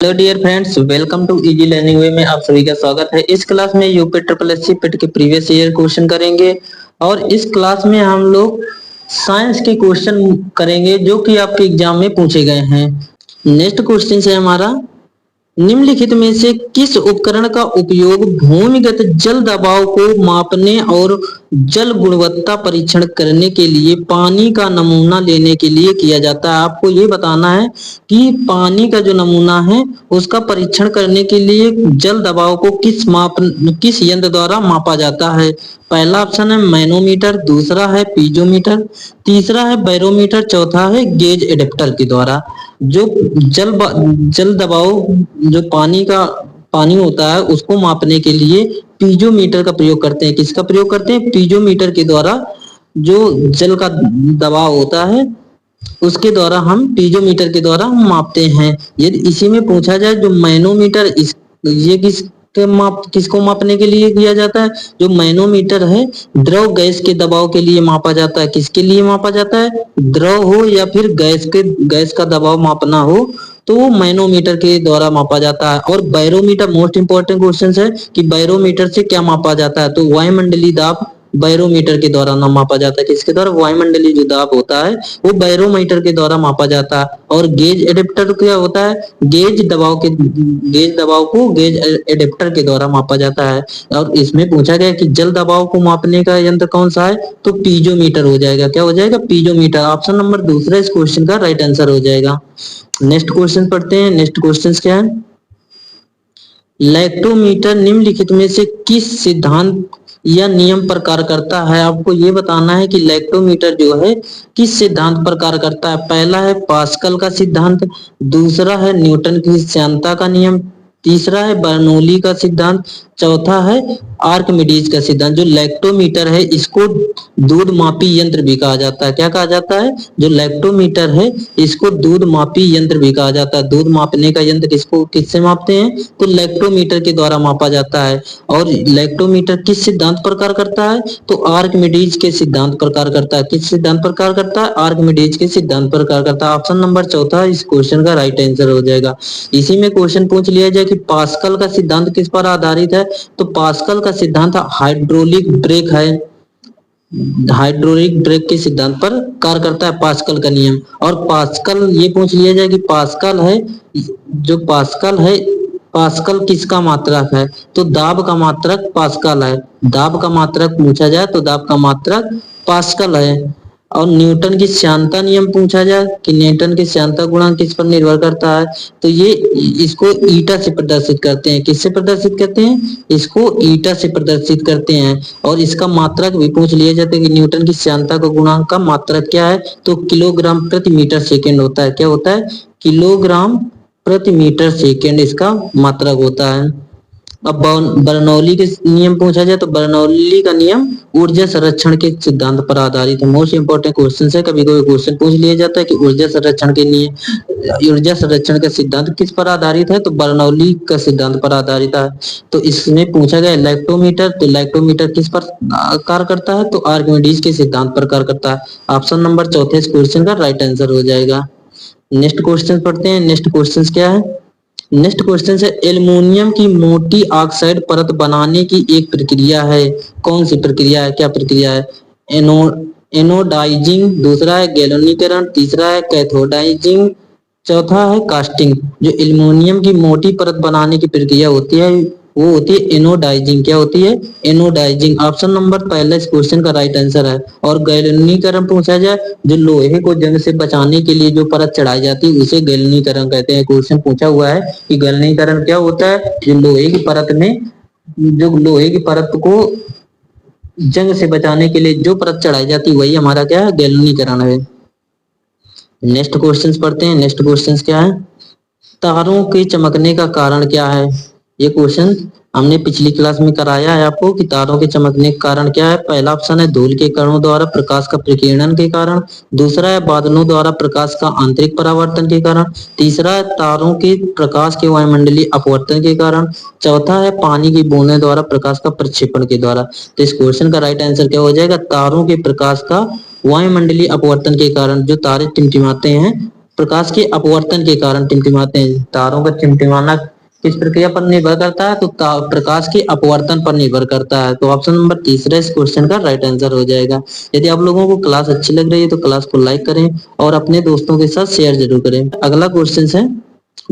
Hello dear friends, welcome to easy learning way में आप सभी का स्वागत है। इस क्लास में यूपी ट्रिपल एससी पेट के प्रीवियस ईयर क्वेश्चन करेंगे और इस क्लास में हम लोग साइंस के क्वेश्चन करेंगे जो कि आपके एग्जाम में पूछे गए हैं। नेक्स्ट क्वेश्चन है हमारा, निम्नलिखित में से किस उपकरण का उपयोग भूमिगत जल दबाव को मापने और जल गुणवत्ता परीक्षण करने के लिए पानी का नमूना लेने के लिए किया जाता है। आपको ये बताना है कि पानी का जो नमूना है उसका परीक्षण करने के लिए जल दबाव को किस यंत्र द्वारा मापा जाता है। पहला ऑप्शन है मैनोमीटर, दूसरा है पीजोमीटर, तीसरा है बैरोमीटर, चौथा है गेज एडेप्टर के द्वारा। जो जल दबाव जो पानी होता है उसको मापने के लिए पीजोमीटर का प्रयोग करते हैं। किसका प्रयोग करते हैं? पीजोमीटर के द्वारा जो जल का दबाव होता है उसके द्वारा हम पीजोमीटर के द्वारा मापते हैं। यदि इसी में पूछा जाए जो मैनोमीटर, ये किसको मापने के लिए किया जाता है? जो मैनोमीटर है द्रव गैस के दबाव के लिए मापा जाता है। किसके लिए मापा जाता है? द्रव हो या फिर गैस का दबाव मापना हो तो वो मैनोमीटर के द्वारा मापा जाता है। और बैरोमीटर मोस्ट इंपॉर्टेंट क्वेश्चन है कि बैरोमीटर से क्या मापा जाता है? तो वायुमंडलीय दाब बैरोमीटर के द्वारा ना मापा जाता है। किसके द्वारा? वायुमंडलीय जो दाब होता है वो बैरोमीटर के द्वारा मापा जाता है। और गेज एडेप्टर क्या होता है? गेज दबाव को गेज एडेप्टर के द्वारा मापा जाता है। और इसमें पूछा गया कि जल दबाव को मापने का यंत्र कौन सा है? तो पीजोमीटर हो जाएगा। क्या हो जाएगा? पीजोमीटर। ऑप्शन नंबर दूसरा इस क्वेश्चन का राइट आंसर हो जाएगा। नेक्स्ट क्वेश्चन पढ़ते हैं। नेक्स्ट क्वेश्चन क्या है? लैक्टोमीटर निम्नलिखित में से किस सिद्धांत या नियम पर कार्य करता है? आपको ये बताना है कि लैक्टोमीटर जो है किस सिद्धांत पर कार्य करता है। पहला है पास्कल का सिद्धांत, दूसरा है न्यूटन की श्यानता का नियम, तीसरा है बर्नौली का सिद्धांत, चौथा है आर्किमिडीज का सिद्धांत। जो लैक्टोमीटर है इसको दूध मापी यंत्र भी कहा जाता है। क्या कहा जाता है? जो लैक्टोमीटर है इसको दूध मापी यंत्र भी कहा जाता है। दूध मापने का यंत्र किससे मापते हैं? तो लैक्टोमीटर के द्वारा मापा जाता है। और लैक्टोमीटर किस सिद्धांत पर कार्य करता है? तो आर्किमिडीज के सिद्धांत पर कार्य करता है। किस सिद्धांत पर कार्य करता है? आर्किमिडीज के सिद्धांत पर कार्य करता है। ऑप्शन नंबर चौथा इस क्वेश्चन का राइट आंसर हो जाएगा। इसी में क्वेश्चन पूछ लिया जाए कि पास्कल का सिद्धांत किस पर आधारित है? तो पास्कल का सिद्धांत हाइड्रोलिक ब्रेक है। हाइड्रोलिक ब्रेक के सिद्धांत पर कार्य करता है पास्कल का नियम। और पास्कल ये पूछ लिया जाए कि पास्कल है, जो पास्कल है पास्कल किसका मात्रक है? तो दाब का मात्रक पास्कल है। दाब का मात्रक पूछा जाए तो दाब का मात्रक पास्कल है। और न्यूटन की श्यानता नियम पूछा जाए कि न्यूटन की श्यानता गुणांक किस पर निर्भर करता है? तो ये इसको ईटा से प्रदर्शित करते हैं। किससे प्रदर्शित करते हैं? इसको ईटा से प्रदर्शित करते हैं। और इसका मात्रक भी पूछ लिया जाता है कि न्यूटन की श्यानता का गुणांक का मात्रक क्या है? तो किलोग्राम प्रति मीटर सेकेंड होता है। क्या होता है? किलोग्राम प्रति मीटर सेकेंड इसका मात्रक होता है। अब बर्नौली के नियम पूछा जाए तो बर्नौली का नियम ऊर्जा संरक्षण के सिद्धांत पर आधारित है। मोस्ट इंपोर्टेंट क्वेश्चन है। कभी कोई क्वेश्चन पूछ लिया जाता है कि ऊर्जा संरक्षण का सिद्धांत किस पर आधारित है? तो बर्नौली का सिद्धांत पर आधारित है। तो इसमें पूछा गया इलेक्ट्रोमीटर, तो इलेक्ट्रोमीटर किस पर कार्य करता है? तो आर्किमिडीज के सिद्धांत पर कार्य करता है। ऑप्शन नंबर चौथे इस क्वेश्चन का राइट आंसर हो जाएगा। नेक्स्ट क्वेश्चन पढ़ते हैं। नेक्स्ट क्वेश्चन क्या है? नेक्स्ट क्वेश्चन है एल्युमिनियम की मोटी ऑक्साइड परत बनाने की एक प्रक्रिया है। कौन सी प्रक्रिया है? क्या प्रक्रिया है? एनो एनोडाइजिंग, दूसरा है गैल्वेनीकरण, तीसरा है कैथोडाइजिंग, चौथा है कास्टिंग। जो एल्युमिनियम की मोटी परत बनाने की प्रक्रिया होती है वो होती है एनोडाइजिंग। क्या होती है? एनोडाइजिंग। ऑप्शन नंबर पहला इस क्वेश्चन का राइट आंसर है। और गैल्वेनीकरण पूछा जाए जो लोहे को जंग से बचाने के लिए जो परत चढ़ाई जाती है उसे गैल्वेनीकरण कहते हैं। क्वेश्चन पूछा हुआ है कि गैल्वेनीकरण क्या होता है? जो लोहे की परत को जंग से बचाने के लिए जो परत चढ़ाई जाती है वही हमारा क्या है? गैल्वेनीकरण है। नेक्स्ट क्वेश्चन पढ़ते हैं। नेक्स्ट क्वेश्चन क्या है? तारों के चमकने का कारण क्या है? ये क्वेश्चन हमने पिछली क्लास में कराया है आपको कि तारों के चमकने का कारण क्या है। पहला ऑप्शन है धूल के कणों द्वारा प्रकाश का प्रकीर्णन के कारण, दूसरा है बादलों द्वारा प्रकाश का आंतरिक परावर्तन के कारण, तीसरा है तारों के प्रकाश के वायुमंडलीय अपवर्तन के कारण, चौथा है पानी की बूंदों द्वारा प्रकाश का प्रक्षेपण के द्वारा। तो इस क्वेश्चन का राइट आंसर क्या हो जाएगा? तारों के प्रकाश का वायुमंडलीय अपवर्तन के कारण जो तारे टिमटिमाते हैं प्रकाश के अपवर्तन के कारण टिमटिमाते हैं। तारों का टिमटिमाना किस प्रक्रिया पर निर्भर करता है? तो प्रकाश के अपवर्तन पर निर्भर करता है। तो ऑप्शन नंबर तीसरा इस क्वेश्चन का राइट आंसर हो जाएगा। यदि आप लोगों को क्लास अच्छी लग रही है तो क्लास को लाइक करें और अपने दोस्तों के साथ शेयर जरूर करें। अगला क्वेश्चन है,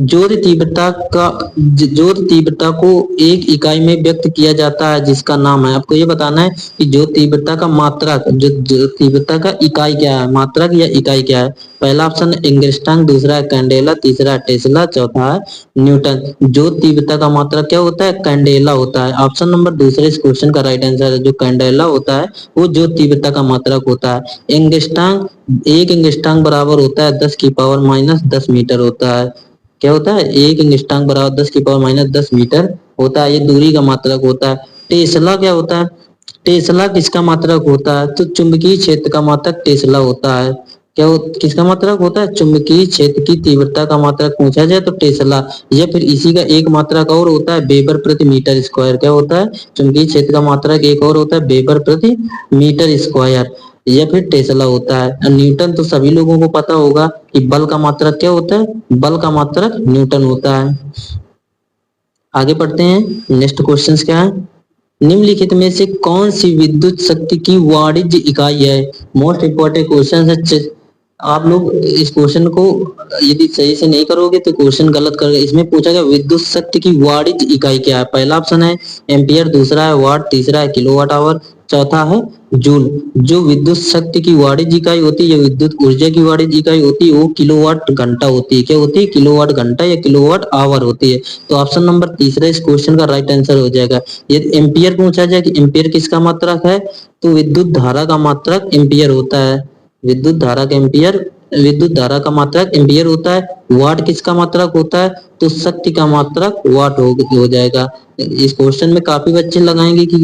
ज्योति तीव्रता का ज्योति तीव्रता को एक इकाई में व्यक्त किया जाता है जिसका नाम है। आपको ये बताना है कि ज्योति तीव्रता का मात्रक, जो तीव्रता का इकाई क्या है, मात्रक या इकाई क्या है। पहला ऑप्शन है एंगस्ट्रॉम, दूसरा है कैंडेला, तीसरा है टेस्ला, चौथा है न्यूटन। ज्योति तीव्रता का मात्रक क्या होता है? कैंडेला होता है। ऑप्शन नंबर दूसरे इस क्वेश्चन का राइट आंसर है। जो कैंडेला होता है वो ज्योति तीव्रता का मात्रक होता है। एंगस्ट्रॉम, एक एंगस्ट्रॉम बराबर होता है 10⁻⁻10 मीटर होता है। क्या होता है? एक एंगस्ट्रॉम बराबर 10⁻⁻10 मीटर होता है। ये दूरी का मात्रक होता है। टेस्ला क्या होता है? टेस्ला किसका मात्रक होता है? तो चुंबकीय क्षेत्र का मात्रक टेस्ला होता है। किसका मात्रक होता है? चुंबकीय क्षेत्र की तीव्रता का मात्रक पूछा जाए तो टेस्ला, या फिर इसी का एक मात्रक और होता है वेबर प्रति मीटर स्क्वायर। क्या होता है? चुंबकीय क्षेत्र का मात्रक एक और होता है वेबर प्रति मीटर स्क्वायर, या फिर टेस्ला होता है। न्यूटन तो सभी लोगों को पता होगा कि बल का मात्रक क्या होता है? बल का मात्रक न्यूटन होता है। आगे बढ़ते हैं, नेक्स्ट क्वेश्चन क्या है, निम्नलिखित में से कौन सी विद्युत शक्ति की वाणिज्य इकाई है? मोस्ट इंपोर्टेंट क्वेश्चन है। आप लोग इस क्वेश्चन को यदि सही से नहीं करोगे तो क्वेश्चन गलत करोगे। इसमें पूछा गया विद्युत शक्ति की वाणिज्य इकाई क्या है। पहला ऑप्शन है एम्पियर, दूसरा है वाट, तीसरा है किलोवाट आवर, चौथा है जूल। जो विद्युत शक्ति की वाणिज्य इकाई होती है, विद्युत ऊर्जा की वाणिज्य इकाई होती है, वो किलोवाट घंटा होती है। क्या होती है? किलोवाट घंटा या किलोवाट आवर होती है। तो ऑप्शन नंबर तीसरा इस क्वेश्चन का राइट आंसर हो जाएगा। यदि एम्पियर पूछा जाए कि एम्पियर किसका मात्रक है, तो विद्युत धारा का मात्रक एम्पियर होता है। विद्युत धारा का एम्पियर, विद्युत धारा का मात्रक एम्पियर होता है। वाट किसका मात्रक होता है? तो शक्ति का मात्रक वाट हो जाएगा। इस क्वेश्चन में काफी बच्चे लगाएंगे कि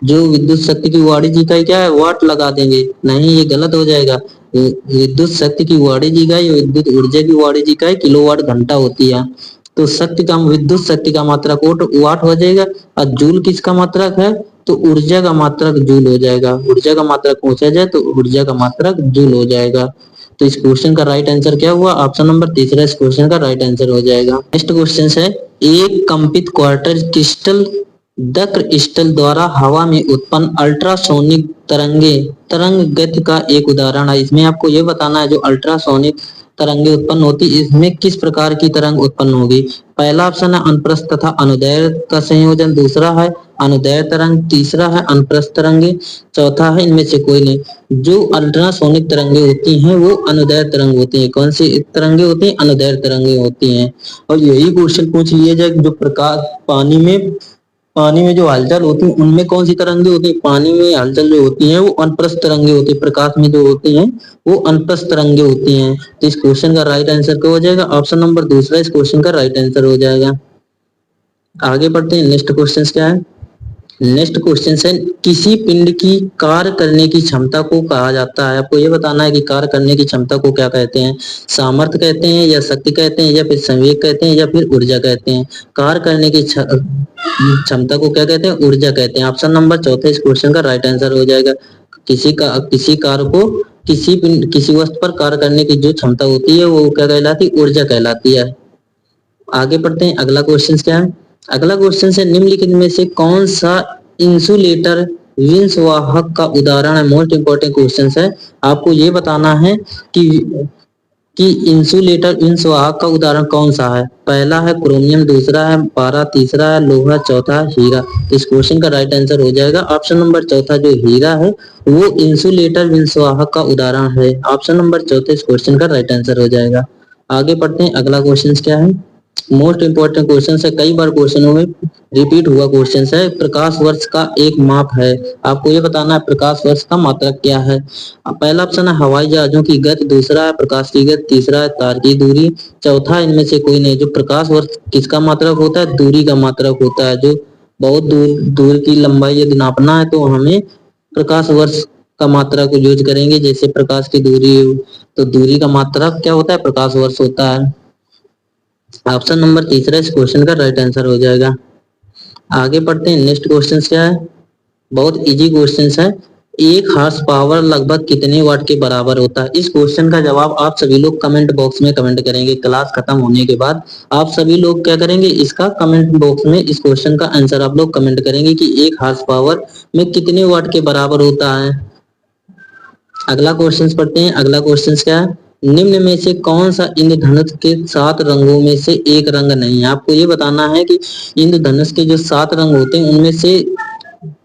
जो विद्युत शक्ति की वाणिज्य इकाई क्या है, वाट लगा देंगे। नहीं, ये गलत हो जाएगा। विद्युत शक्ति की वाणिज्य इकाई, विद्युत ऊर्जा की वाणिज्य इकाई किलोवाट घंटा होती है। तो शक्ति का, विद्युत शक्ति का मात्रक वाट हो जाएगा। और जूल किसका मात्रक है? तो ऊर्जा का मात्रक जूल हो जाएगा। ऊर्जा का मात्रक पूछा जाए तो ऊर्जा का मात्रक जूल हो जाएगा। तो इस क्वेश्चन का राइट आंसर क्या हुआ? ऑप्शन नंबर तीसरा इस क्वेश्चन का राइट आंसर हो जाएगा। नेक्स्ट क्वेश्चन है, एक कंपित क्वार्टर क्रिस्टल द क्रिस्टल द्वारा हवा में उत्पन्न अल्ट्रासोनिक तरंग गति का एक उदाहरण है। इसमें आपको ये बताना है जो अल्ट्रासोनिक तरंगे उत्पन्न होती है, इसमें किस प्रकार की तरंग उत्पन्न होगी। पहला ऑप्शन है अनुप्रस्थ तथा अनुदैर्घ्य का संयोजन, दूसरा है अनुदैर्घ्य तरंग, तीसरा है अनुप्रस्थ तरंगे, चौथा है इनमें से कोई नहीं। जो अल्ट्रासोनिक तरंगे होती हैं वो अनुदैर्घ्य तरंग होती हैं। कौन सी तरंगे होती हैं? अनुदैर्घ्य तरंगे होती हैं। और यही क्वेश्चन पूछ लिया जाए जो प्रकाश पानी में जो हलचल होती है उनमें कौन सी तरंगे होती है। पानी में हलचल जो होती है वो अनुप्रस्थ तरंगे होती है। प्रकाश में जो होती हैं वो अनुप्रस्थ तरंगे होती हैं। तो इस क्वेश्चन का राइट आंसर क्या हो जाएगा? ऑप्शन नंबर दूसरा इस क्वेश्चन का राइट आंसर हो जाएगा। आगे बढ़ते हैं, नेक्स्ट क्वेश्चन क्या है। नेक्स्ट क्वेश्चन है, किसी पिंड की कार्य करने की क्षमता को कहा जाता है। आपको ये बताना है कि कार्य करने की क्षमता को क्या कहते हैं। सामर्थ्य कहते हैं, या शक्ति कहते हैं, या फिर संवेग कहते हैं, या फिर ऊर्जा कहते हैं। कार्य करने की क्षमता को क्या कहते हैं? ऊर्जा कहते हैं। ऑप्शन नंबर चौथा इस क्वेश्चन का राइट आंसर हो जाएगा। किसी कार्य को, किसी वस्तु पर कार्य करने की जो क्षमता होती है वो क्या कहलाती है? ऊर्जा कहलाती है। आगे बढ़ते हैं, अगला क्वेश्चन क्या है। अगला क्वेश्चन है, निम्नलिखित में से कौन सा इंसुलेटर विंशवाहक का उदाहरण है। मोस्ट इंपोर्टेंट क्वेश्चन है। आपको ये बताना है कि इंसुलेटर विंशवाहक का उदाहरण कौन सा है। पहला है क्रोमियम, दूसरा है पारा, तीसरा है लोहा, चौथा है हीरा। इस क्वेश्चन का राइट आंसर हो जाएगा ऑप्शन नंबर चौथा, जो हीरा है वो इंसुलेटर विंशवाहक का उदाहरण है। ऑप्शन नंबर चौथा इस क्वेश्चन का राइट आंसर हो जाएगा। आगे बढ़ते हैं, अगला क्वेश्चन क्या है। मोस्ट इंपोर्टेंट क्वेश्चन है, कई बार क्वेश्चनों में रिपीट हुआ क्वेश्चन है। प्रकाश वर्ष का एक माप है। आपको ये बताना है प्रकाश वर्ष का मात्रक क्या है। पहला ऑप्शन है हवाई जहाजों की गति, दूसरा है प्रकाश की गति, तीसरा है तार की दूरी, चौथा इनमें से कोई नहीं। जो प्रकाश वर्ष किसका मात्रक होता है? दूरी का मात्रक होता है। जो बहुत दूर की लंबाई यदि नापना है तो हमें प्रकाश वर्ष का मात्रक यूज करेंगे। जैसे प्रकाश की दूरी, तो दूरी का मात्रक क्या होता है? प्रकाश वर्ष होता है। ऑप्शन नंबर तीसरा इस क्वेश्चन का राइट आंसर हो जाएगा। आगे बढ़ते हैं, नेक्स्ट क्वेश्चन क्या है। बहुत इजी क्वेश्चन है। एक हॉर्स पावर लगभग कितने वाट के बराबर होता है? इस क्वेश्चन का जवाब आप सभी लोग कमेंट बॉक्स में कमेंट करेंगे। क्लास खत्म होने के बाद आप सभी लोग क्या करेंगे, इसका कमेंट बॉक्स में इस क्वेश्चन का आंसर आप लोग कमेंट करेंगे कि एक हॉर्स पावर में कितने वाट के बराबर होता है। अगला क्वेश्चन पढ़ते हैं। अगला क्वेश्चन क्या है, निम्न में से कौन सा इंद्रधनुष के 7 रंगों में से एक रंग नहीं है? आपको ये बताना है कि इंद्रधनुष के जो 7 रंग होते हैं उनमें से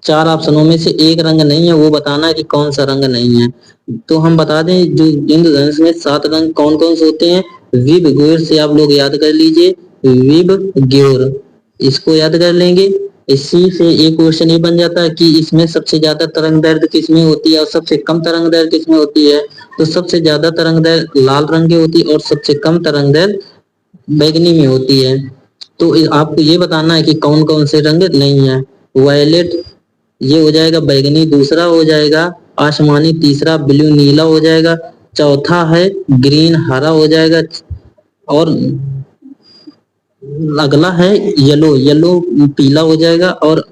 4 ऑप्शनों में से एक रंग नहीं है, वो बताना है कि कौन सा रंग नहीं है। तो हम बता दें जो इंद्रधनुष में 7 रंग कौन कौन से होते हैं, विव ग्योर से आप लोग याद कर लीजिए, विव ग्योर, इसको याद कर लेंगे। इसी से एक क्वेश्चन ये बन जाता है कि इसमें सबसे ज्यादा तरंग दैर्ध्य किसमें होती है और सबसे कम तरंग दैर्ध्य किसमें होती है? तो सबसे ज्यादा तरंग दैर्ध्य लाल रंग की होती है और सबसे कम तरंग दैर्ध्य बैगनी में होती है। तो आपको ये बताना है कि कौन कौन से रंग नहीं है। वायलेट ये हो जाएगा बैगनी, दूसरा हो जाएगा आसमानी, तीसरा ब्लू नीला हो जाएगा, चौथा है ग्रीन हरा हो जाएगा, और अगला है येलो, येलो पीला हो जाएगा, और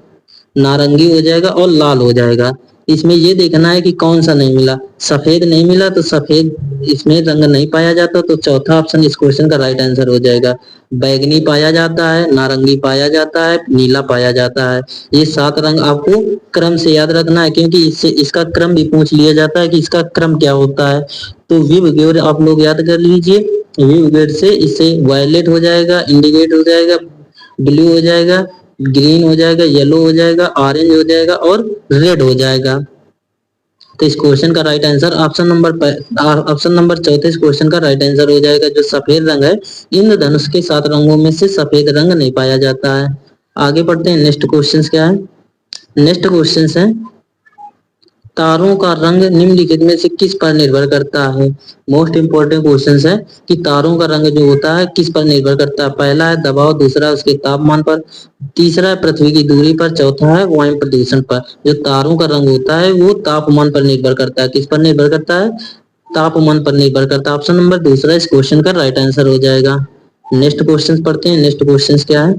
नारंगी हो जाएगा, और लाल हो जाएगा। इसमें ये देखना है कि कौन सा नहीं मिला। सफेद नहीं मिला तो सफेद इसमें रंग नहीं पाया जाता, तो चौथा ऑप्शन इस क्वेश्चन का राइट आंसर हो जाएगा। बैगनी पाया जाता है, नारंगी पाया जाता है, नीला पाया जाता है। ये 7 रंग आपको क्रम से याद रखना है, क्योंकि इससे इसका क्रम भी पूछ लिया जाता है कि इसका क्रम क्या होता है। तो विव ग्योर आप लोग याद कर लीजिए। विव ग्योर से इससे वायलेट हो जाएगा, इंडिकेट हो जाएगा, ब्लू हो जाएगा, ग्रीन हो जाएगा, येलो हो जाएगा, ऑरेंज हो जाएगा, और रेड हो जाएगा। तो इस क्वेश्चन का राइट आंसर ऑप्शन नंबर चौथे इस क्वेश्चन का राइट आंसर हो जाएगा। जो सफेद रंग है, इंद्रधनुष के 7 रंगों में से सफेद रंग नहीं पाया जाता है। आगे बढ़ते हैं। नेक्स्ट क्वेश्चन क्या है, नेक्स्ट क्वेश्चन है तारों का रंग निम्नलिखित में से किस पर निर्भर करता है? मोस्ट इंपोर्टेंट क्वेश्चन है कि तारों का रंग जो होता है किस पर निर्भर करता है। पहला है दबाव, दूसरा उसके तापमान पर, तीसरा है पृथ्वी की दूरी पर, चौथा है वायु प्रदूषण पर। जो तारों का रंग होता है वो तापमान पर निर्भर करता है। किस पर निर्भर करता है? तापमान पर निर्भर करता है। ऑप्शन नंबर दूसरा इस क्वेश्चन का राइट आंसर हो जाएगा। नेक्स्ट क्वेश्चन पढ़ते हैं। नेक्स्ट क्वेश्चन क्या है,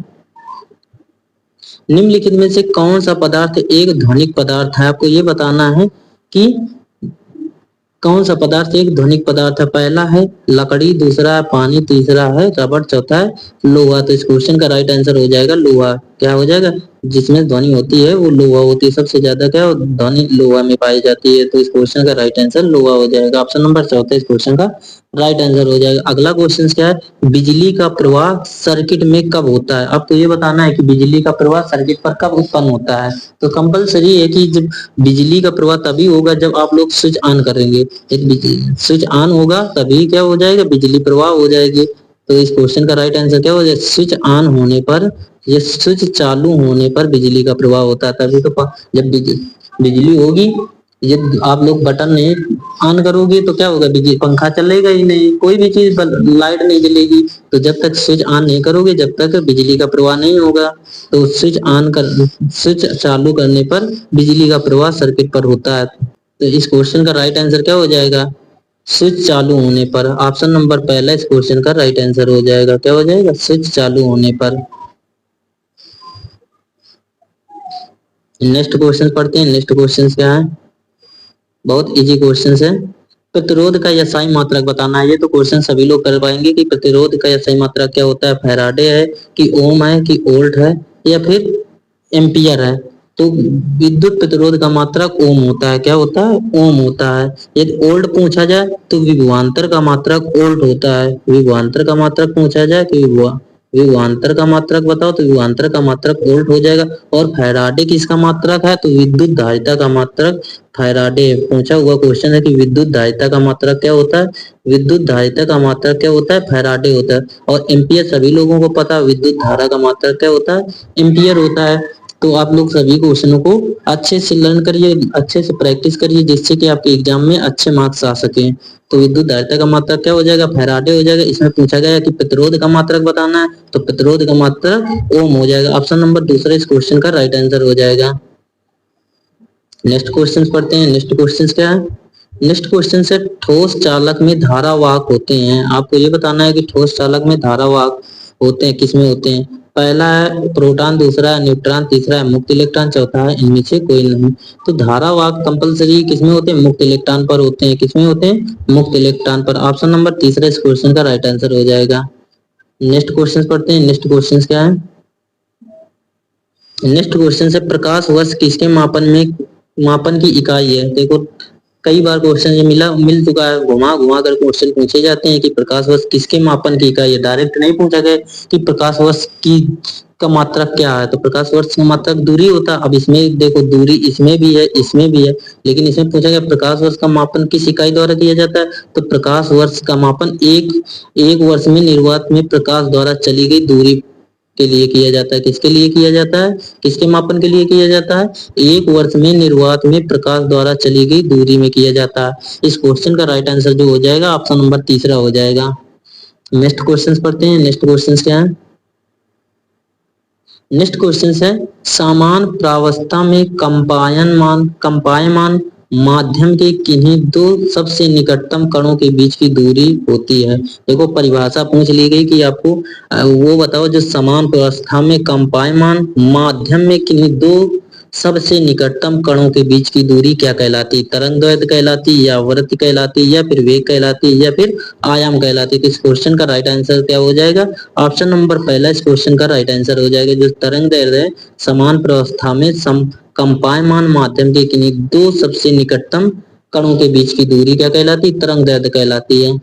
निम्नलिखित में से कौन सा पदार्थ एक ध्वनिक पदार्थ है? आपको ये बताना है कि कौन सा पदार्थ एक ध्वनिक पदार्थ है। पहला है लकड़ी, दूसरा है पानी, तीसरा है रबड़, चौथा है लोहा। तो इस क्वेश्चन का राइट आंसर हो जाएगा लोहा। क्या हो जाएगा? जिसमें ध्वनि होती है वो लोहा होती है। सबसे ज्यादा क्या ध्वनि लोहा में पाई जाती है। तो इस क्वेश्चन का राइट आंसर लोहा हो जाएगा। ऑप्शन नंबर चौथा इस क्वेश्चन का राइट आंसर हो जाएगा। अगला क्वेश्चन क्या है, बिजली का प्रवाह सर्किट में कब होता है? आपको ये बताना है कि बिजली का प्रवाह सर्किट पर कब उत्पन्न होता है। तो कंपलसरी है कि जब बिजली का प्रवाह तभी होगा जब आप लोग स्विच ऑन करेंगे। जब स्विच ऑन होगा तभी क्या हो जाएगा, बिजली प्रवाह हो जाएगी। तो इस क्वेश्चन का राइट आंसर क्या हो जाएगा, स्विच ऑन होने पर या स्विच चालू होने पर बिजली का प्रवाह होता है। तभी तो जब बिजली होगी, जब आप लोग बटन नहीं ऑन करोगे तो क्या होगा, बिजली पंखा चलेगा ही नहीं, कोई भी चीज लाइट नहीं जलेगी। तो जब तक स्विच ऑन नहीं करोगे जब तक बिजली का प्रवाह नहीं होगा। तो स्विच चालू करने पर बिजली का प्रवाह सर्किट पर होता है। तो इस क्वेश्चन का राइट आंसर क्या हो जाएगा, स्विच चालू होने पर। ऑप्शन नंबर पहला इस क्वेश्चन का राइट आंसर हो जाएगा। क्या हो जाएगा, स्विच चालू होने पर। नेक्स्ट क्वेश्चन पढ़ते हैं। नेक्स्ट क्वेश्चन क्या है, बहुत इजी क्वेश्चन है। प्रतिरोध का एसआई मात्रक बताना है। ये तो क्वेश्चन सभी लोग कर पाएंगे कि प्रतिरोध का एसआई मात्रक क्या होता है। फैराडे है कि ओम है कि वोल्ट है या फिर एम्पियर है। तो विद्युत प्रतिरोध का मात्रक ओम होता है। क्या होता है, ओम होता है। यदि वोल्ट पूछा जाए तो विभवांतर का मात्रक वोल्ट होता है। विभवांतर का मात्रक पूछा जाए तो विभवांतर का मात्रक बताओ तो विभवांतर का मात्रक वोल्ट हो जाएगा। और फैराडे किसका मात्रक है, तो विद्युत धारिता का मात्रक फैराडे। पूछा हुआ क्वेश्चन है कि विद्युत धारिता का मात्रक क्या होता है, विद्युत धारिता का मात्रक क्या होता है, फैराडे होता है। और एम्पियर सभी लोगों को पता है, विद्युत धारा का मात्रक क्या होता है, एम्पियर होता है। तो आप लोग सभी क्वेश्चनों को अच्छे से लर्न करिए, अच्छे से प्रैक्टिस करिए, जिससे कि आपके एग्जाम में अच्छे मार्क्स आ सके। तो विद्युत धारिता का मात्रक क्या हो जाएगा, फैराडे हो जाएगा। इसमें पूछा गया कि प्रतिरोध का मात्रक बताना है, तो प्रतिरोध का मात्रक ओम हो जाएगा। ऑप्शन नंबर दूसरा इस क्वेश्चन का राइट आंसर हो जाएगा। नेक्स्ट क्वेश्चन पढ़ते हैं। नेक्स्ट क्वेश्चन क्या है, नेक्स्ट क्वेश्चन से ठोस चालक में धारावाहक होते हैं। आपको ये बताना है कि ठोस चालक में धारावाहक होते हैं किसमें होते हैं। पहला है प्रोटॉन, दूसरा है न्यूट्रॉन, तीसरा है मुक्त इलेक्ट्रॉन, चौथा है इनमें से कोई नहीं। तो धारावाहक कंपलसरी किसमें होते हैं? मुक्त इलेक्ट्रॉन पर होते हैं। किसमें होते हैं? मुक्त इलेक्ट्रॉन पर। ऑप्शन नंबर तीसरा इस क्वेश्चन का राइट आंसर हो जाएगा। नेक्स्ट क्वेश्चन पढ़ते हैं। नेक्स्ट क्वेश्चन क्या है? नेक्स्ट क्वेश्चन है प्रकाश वर्ष किसके मापन की इकाई है? देखो कई बार क्वेश्चन ये मिल चुका है, घुमा घुमा कर क्वेश्चन पूछे जाते हैं कि प्रकाश वर्ष किसके मापन की इकाई है। डायरेक्ट नहीं पूछा गया कि प्रकाश वर्ष की का मात्रक क्या है, तो प्रकाश वर्ष का मात्रक दूरी होता है। अब इसमें देखो दूरी इसमें भी है, इसमें भी है, लेकिन इसमें पूछा गया प्रकाश वर्ष का मापन किस इकाई द्वारा किया जाता है, तो प्रकाश वर्ष का मापन एक वर्ष में निर्वात में प्रकाश द्वारा चली गई दूरी के लिए किया जाता है। किसके लिए किया जाता है? किसके मापन के लिए किया जाता है? एक वर्ष में निर्वात में प्रकाश द्वारा चली गई दूरी में किया जाता है। इस क्वेश्चन का राइट आंसर जो हो जाएगा ऑप्शन नंबर तीसरा हो जाएगा। नेक्स्ट क्वेश्चन पढ़ते हैं। नेक्स्ट क्वेश्चन क्या है? नेक्स्ट क्वेश्चन है समान प्रावस्था में कंपायमान माध्यम के किन्हीं दो सबसे निकटतम कणों के बीच की दूरी होती है। देखो परिभाषा पूछ ली गई कि आपको वो बताओ जो समान प्रावस्था में कंपायमान माध्यम में किन्हीं दो सबसे निकटतम कणों के बीच की दूरी क्या कहलाती? तरंगदैर्घ्य कहलाती, या वृत्त कहलाती, या फिर वेग कहलाती, या फिर आयाम कहलाती। तो इस क्वेश्चन का राइट आंसर क्या हो जाएगा? ऑप्शन नंबर पहला इस क्वेश्चन का राइट आंसर हो जाएगा। जो तरंगदैर्घ्य है समान प्रावस्था में कंपायमान माध्यम के किन्हीं दो सबसे निकटतम कणों के बीच की दूरी क्या कहलाती? तरंगदैर्घ्य कहलाती है।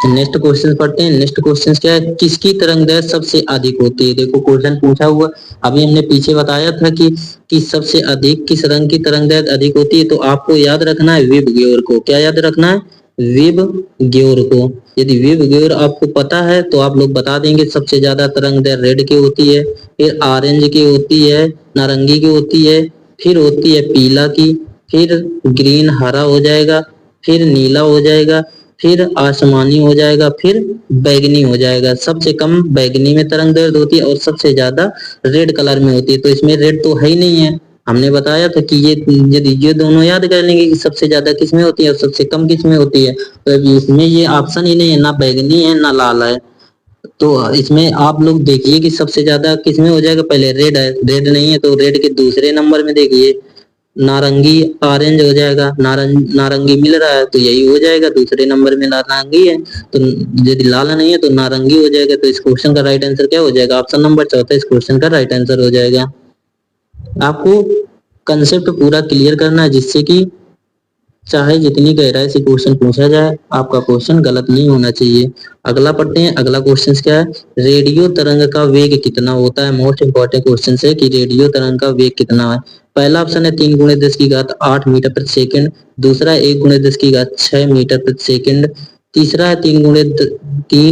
नेक्स्ट क्वेश्चन पढ़ते हैं। नेक्स्ट क्वेश्चन क्या है? किसकी तरंगदैर्घ्य सबसे अधिक होती है? देखो क्वेश्चन पूछा हुआ, अभी हमने पीछे बताया था कि सबसे अधिक किस रंग की तरंगदैर्घ्य अधिक होती है, तो आपको याद रखना है विबग्योर को। क्या याद रखना है? विबग्योर को। यदि विबग्योर आपको पता है तो आप लोग बता देंगे। सबसे ज्यादा तरंगदैर्घ्य रेड की होती है, फिर ऑरेंज की होती है, नारंगी की होती है, फिर होती है पीला की, फिर ग्रीन हरा हो जाएगा, फिर नीला हो जाएगा, फिर आसमानी हो जाएगा, फिर बैगनी हो जाएगा। सबसे कम बैगनी में तरंगदैर्घ्य होती है और सबसे ज्यादा रेड कलर में होती है। तो इसमें रेड तो है ही नहीं है। हमने बताया था कि ये यदि ये दोनों याद कर लेंगे कि सबसे ज्यादा किसमें होती है और सबसे कम किसमें होती है, तो अभी इसमें ये ऑप्शन ही नहीं है, ना बैगनी है ना लाल है। तो इसमें आप लोग देखिए कि सबसे ज्यादा किसमें हो जाएगा। पहले रेड है, रेड नहीं है तो रेड के दूसरे नंबर में देखिए नारंगी ऑरेंज हो जाएगा। नारंगी मिल रहा है तो यही हो जाएगा, दूसरे नंबर में नारंगी है। तो यदि लाल नहीं है तो नारंगी हो जाएगा। तो इस क्वेश्चन का राइट आंसर क्या हो जाएगा? ऑप्शन नंबर चौथा इस क्वेश्चन का राइट आंसर हो जाएगा। आपको कंसेप्ट पूरा क्लियर करना है, जिससे कि चाहे जितनी गहराई से क्वेश्चन पूछा जाए आपका क्वेश्चन गलत नहीं होना चाहिए। अगला पढ़ते हैं। अगला क्वेश्चन क्या है? रेडियो तरंग का वेग कितना होता है? मोस्ट इंपॉर्टेंट क्वेश्चन है कि रेडियो तरंग का वेग कितना है। पहला ऑप्शन है 3 गुणे 10 की घात 8 मीटर प्रति सेकंड, दूसरा 1 गुणे 10 की घात 6 मीटर प्रति सेकंड, तीसरा है 3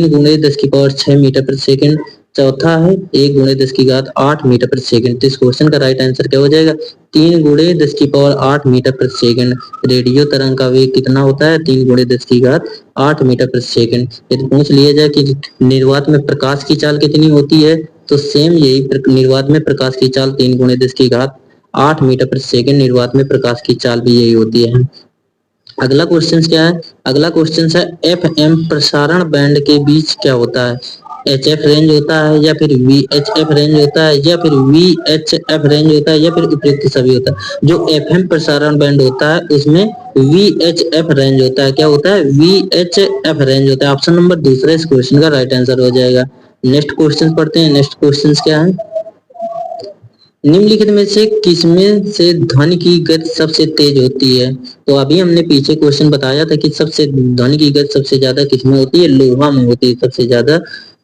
गुणे 10 की पावर 6 मीटर प्रति सेकंड, चौथा है 1 गुणे 10 की घात 8 मीटर प्रति सेकंड। तो इस क्वेश्चन का राइट आंसर क्या हो जाएगा? 3 गुणे 10 की पावर 8 मीटर प्रति सेकंड। रेडियो तरंग का वेग कितना होता है? 3 गुणे 10 की घात 8 मीटर प्रति सेकंड। यदि पूछ लिया जाए कि निर्वात में प्रकाश की चाल कितनी होती है, तो सेम यही निर्वात में प्रकाश की चाल 3 गुणे 10 की घात 8 मीटर प्रति सेकंड। निर्वात में प्रकाश की चाल भी यही होती है। अगला क्वेश्चन क्या है? अगला क्वेश्चन है एफएम प्रसारण बैंड के बीच क्या होता है? एचएफ रेंज होता है, या फिर वीएचएफ रेंज होता है, या फिर वीएचएफ रेंज होता है, या फिर उपयुक्त सभी होता है। जो एफएम प्रसारण बैंड होता है उसमें वीएचएफ रेंज होता है। क्या होता है? वीएचएफ रेंज होता है। ऑप्शन नंबर दूसरा इस क्वेश्चन का राइट आंसर हो जाएगा। नेक्स्ट क्वेश्चन पढ़ते हैं। नेक्स्ट क्वेश्चन क्या है? निम्नलिखित में से किसमें से ध्वनि की गति सबसे तेज होती है? तो अभी हमने पीछे क्वेश्चन बताया था कि सबसे ध्वनि की गति सबसे ज्यादा किसमें होती है? लोहा में होती है। सबसे ज्यादा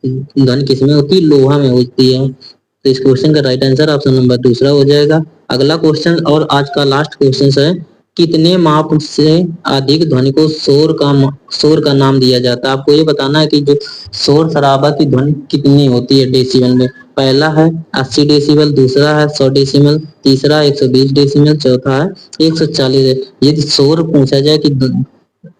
ध्वनि किसमें होती है? लोहा में होती है। तो इस क्वेश्चन का राइट आंसर ऑप्शन नंबर दूसरा हो जाएगा। अगला क्वेश्चन और आज का लास्ट क्वेश्चन है कितने माप से अधिक ध्वनि को शोर का नाम दिया जाता है? आपको ये बताना है कि जो शोर शराबा की ध्वनि कितनी होती है डेसिबल में। पहला है 80 डेसिबल, दूसरा है 100 डेसिबल, तीसरा 120 डेसिबल, चौथा है 140। यदि शोर पूछा जाए कि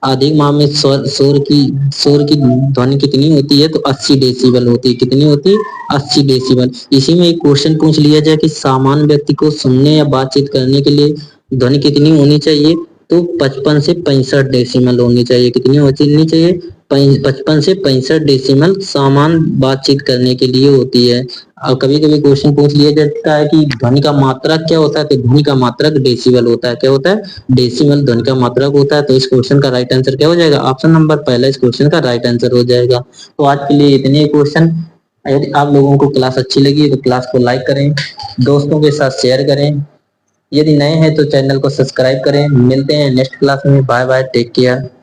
अधिक माप में शोर की ध्वनि कितनी होती है, तो 80 डेसिबल होती है। कितनी होती है? 80 डेसिबल। इसी में एक क्वेश्चन पूछ लिया जाए कि सामान्य व्यक्ति को सुनने या बातचीत करने के लिए ध्वनि कितनी होनी चाहिए, तो 55 से 65 डेसिबल होनी चाहिए। कितनी होनी चाहिए? 55 से 65 डेसिमल समान बातचीत करने के लिए होती है। और कभी कभी क्वेश्चन पूछ लिया जाता है कि ध्वनि का मात्रक क्या होता है, तो ध्वनि का मात्रक डेसिबल होता है। क्या होता है? डेसिबल ध्वनि का मात्रक होता है। तो इस क्वेश्चन का राइट आंसर क्या हो जाएगा? ऑप्शन नंबर पहला इस क्वेश्चन का राइट आंसर हो जाएगा। तो आज के लिए इतने क्वेश्चन। यदि आप लोगों को क्लास अच्छी लगी तो क्लास को लाइक करें, दोस्तों के साथ शेयर करें। यदि नए हैं तो चैनल को सब्सक्राइब करें। मिलते हैं नेक्स्ट क्लास में। Bye bye, take care.